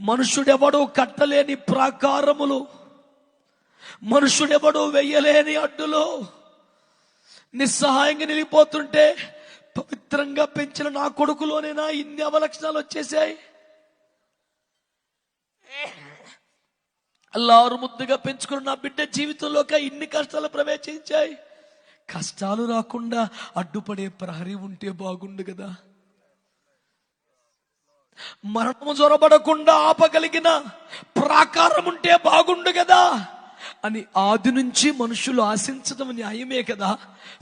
మనుషుడెవడో కట్టలేని ప్రాకారములు, మనుషుడెవడో వెయ్యలేని అడ్డులో నిస్సహాయంగా నిలిపోతుంటే, పవిత్రంగా పెంచిన నా కొడుకులోనేనా ఇన్ని అవలక్షణాలు వచ్చేసాయి? అల్లారు ముద్దుగా పెంచుకున్న నా బిడ్డ జీవితంలోకి ఇన్ని కష్టాలు ప్రవేశించాయి. కష్టాలు రాకుండా అడ్డుపడే ప్రహరీ ఉంటే బాగుండు కదా. మరణము జ్వరబడకుండా ఆపగలిగిన ప్రాకారం ఉంటే బాగుండు కదా అని ఆది నుంచి మనుషులు ఆశించడం న్యాయమే కదా,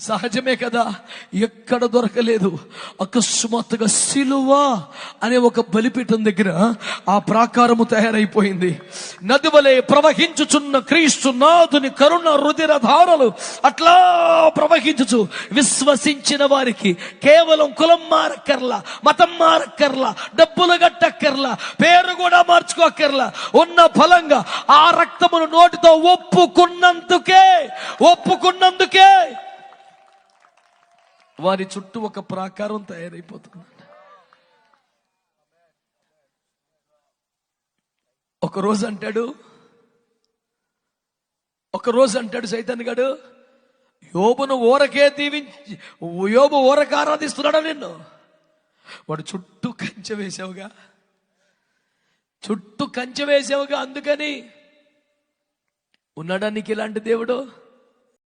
సహజమే కదా. ఎక్కడ దొరకలేదు. అకస్మాత్తుగా సిలువ అనే ఒక బలిపీఠం దగ్గర ఆ ప్రాకారము తయారైపోయింది. నది వలె ప్రవహించుచున్న క్రీస్తు నాథుని కరుణ రుధిర ధారలు అట్లా ప్రవహించుచు విశ్వసించిన వారికి కేవలం కులం మారక్కర్లా, మతం మారక్కర్లా, డబ్బులు గట్టక్కర్లా, పేరు కూడా మార్చుకోక్కర్లా, ఉన్న ఫలంగా ఆ రక్తమును నోటితో ఒప్పుకున్నందుకే వారి చుట్టూ ఒక ప్రాకారం తయారైపోతుంది. ఒకరోజు అంటాడు సైతాన్ గాడు, యోబును ఊరకే దీవించి, యోబు ఊరకే ఆరాధిస్తున్నాడా నిన్ను? వాడు చుట్టూ కంచె వేసావుగా, అందుకని ఉన్నాడా నీకు ఇలాంటి దేవుడు?